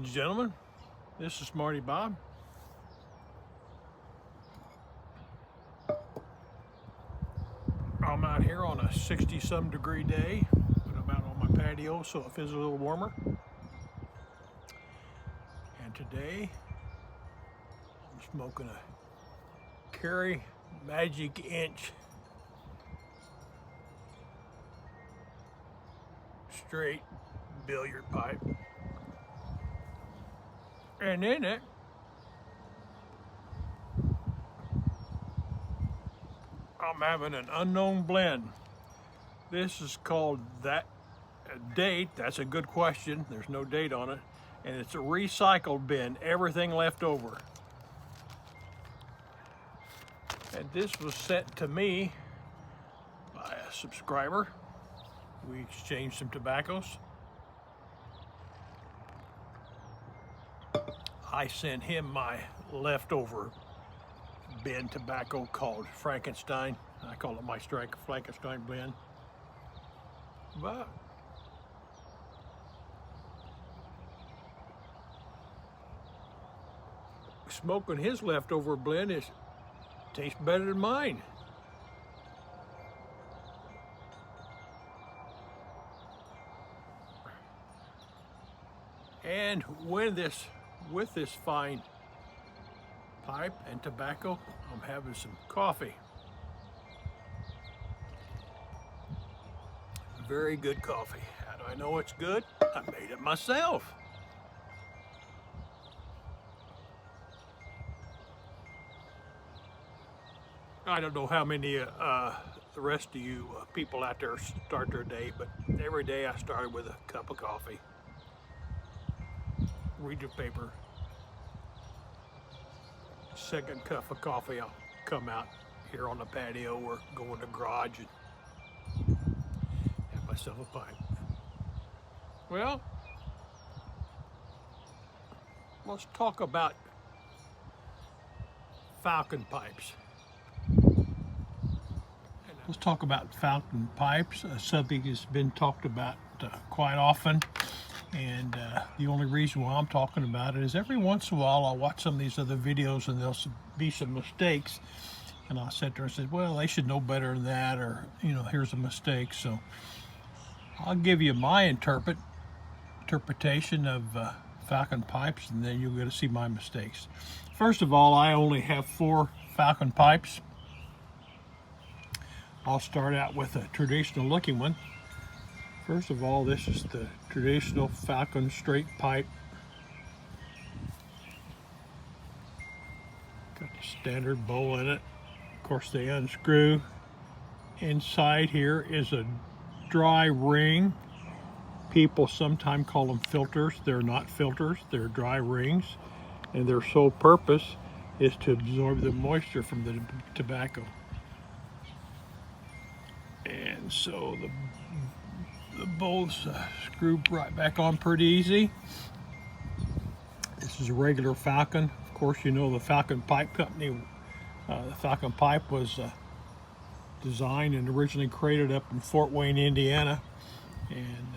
and gentlemen, this is Marty Bob. I'm out here on a 60-some degree day, but I'm out on my patio so it feels a little warmer. And today, I'm smoking a Kerry Magic Inch straight billiard pipe. And in it, I'm having an unknown blend. This is called That Date. That's a good question. There's no date on it. And it's a recycled bin, everything left over. And this was sent to me by a subscriber. We exchanged some tobaccos. I sent him my leftover bin tobacco called Frankenstein. I call it my Frankenstein blend. But smoking his leftover blend tastes better than mine. And with this fine pipe and tobacco, I'm having some coffee. Very good coffee. How do I know it's good? I made it myself. I don't know how many the rest of you people out there start their day, but every day I started with a cup of coffee. Read your paper. Second cup of coffee, I'll come out here on the patio or go in the garage and have myself a pipe. Well, let's talk about Falcon Pipes. Let's talk about Falcon Pipes, something that's been talked about quite often. And the only reason why I'm talking about it is every once in a while I'll watch some of these other videos and there'll be some mistakes. And I'll sit there and say, well, they should know better than that, or, you know, here's a mistake. So I'll give you my interpretation of Falcon Pipes, and then you'll get to see my mistakes. First of all, I only have 4 Falcon Pipes. I'll start out with a traditional looking one. First of all, this is the traditional Falcon straight pipe. Got the standard bowl in it. Of course, they unscrew. Inside here is a dry ring. People sometimes call them filters. They're not filters, they're dry rings. And their sole purpose is to absorb the moisture from the tobacco. And so the bolts screw right back on pretty easy. This is a regular Falcon. Of course, you know the Falcon Pipe Company. The Falcon Pipe was designed and originally created up in Fort Wayne, Indiana. And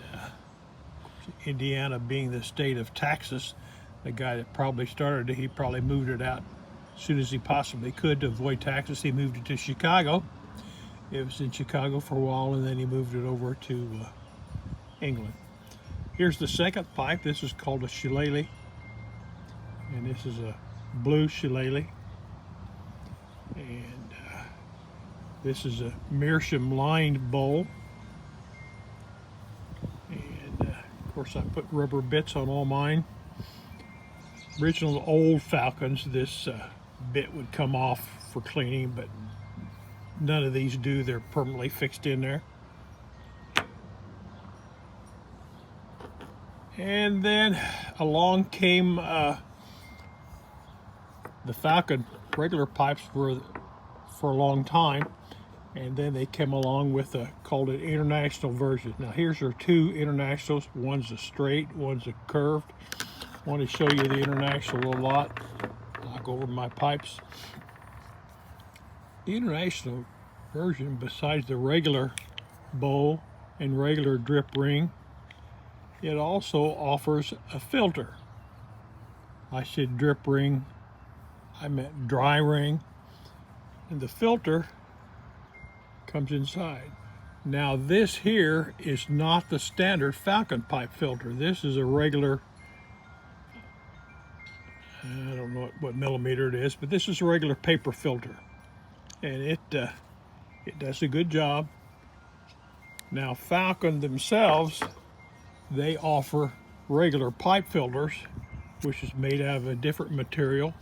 Indiana being the state of Texas, the guy that probably started it, he probably moved it out as soon as he possibly could to avoid taxes. He moved it to Chicago. It was in Chicago for a while, and then he moved it over to England. Here's the second pipe. This is called a shillelagh, and this is a blue shillelagh. And this is a meerschaum lined bowl. And of course, I put rubber bits on all mine. Original old Falcons, this bit would come off for cleaning, but none of these do. They're permanently fixed in there. And then along came the Falcon regular pipes for a long time, and then they came along with called an international version. Now here's our 2 internationals. One's a straight, one's a curved. I want to show you the international a lot. I'll go over my pipes. The international version, besides the regular bowl and regular drip ring, it also offers a filter. I said drip ring, I meant dry ring, and the filter comes inside. Now this here is not the standard Falcon pipe filter. This is a regular, I don't know what millimeter it is, but this is a regular paper filter, and it does a good job. Now Falcon themselves, they offer regular pipe filters, which is made out of a different material.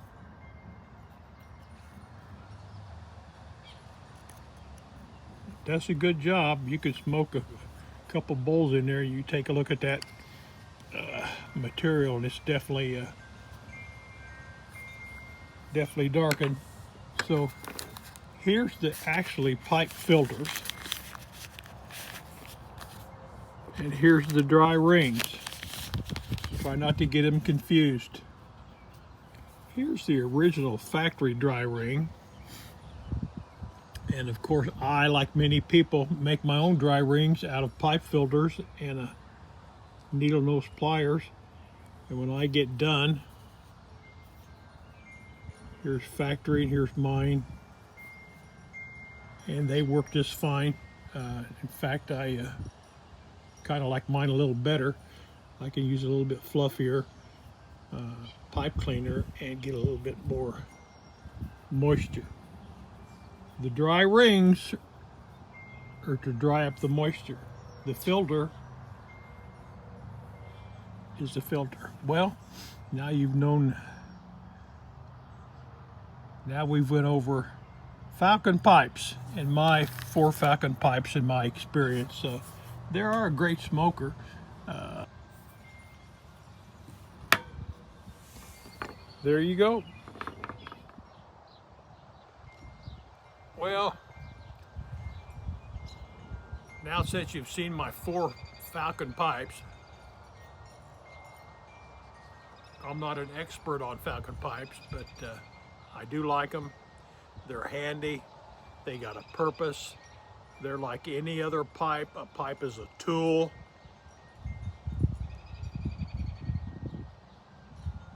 It does a good job. You could smoke a couple bowls in there. You take a look at that material, and it's definitely darkened. So here's the actually pipe filters, and here's the dry rings. Try not to get them confused. Here's the original factory dry ring. And of course, I, like many people, make my own dry rings out of pipe filters and needle nose pliers. And when I get done, here's factory and here's mine. And they work just fine. In fact, I kind of like mine a little better. I can use a little bit fluffier pipe cleaner and get a little bit more moisture. The dry rings are to dry up the moisture. The filter is the filter. Well, now you've known. Now we've went over Falcon pipes and my 4 Falcon pipes in my experience. They are a great smoker. There you go. Well, now since you've seen my 4 Falcon pipes, I'm not an expert on Falcon pipes, but I do like them. They're handy. They got a purpose. They're like any other pipe. A pipe is a tool.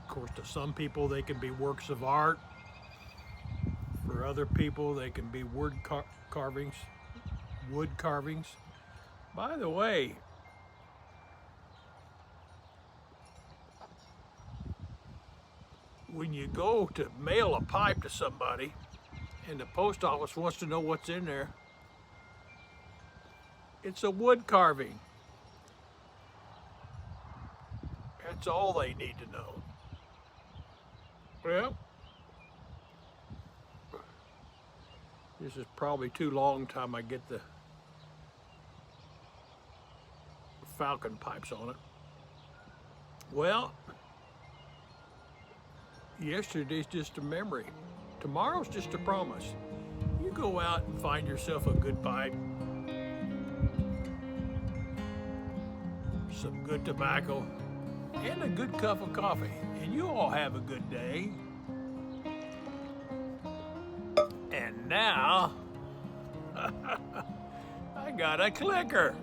Of course, to some people, they can be works of art. For other people, they can be wood carvings. By the way, when you go to mail a pipe to somebody and the post office wants to know what's in there, it's a wood carving. That's all they need to know. Well, this is probably too long time I get the Falcon pipes on it. Well, yesterday's just a memory. Tomorrow's just a promise. You go out and find yourself a good pipe, some good tobacco, and a good cup of coffee, and you all have a good day. And now, I got a clicker.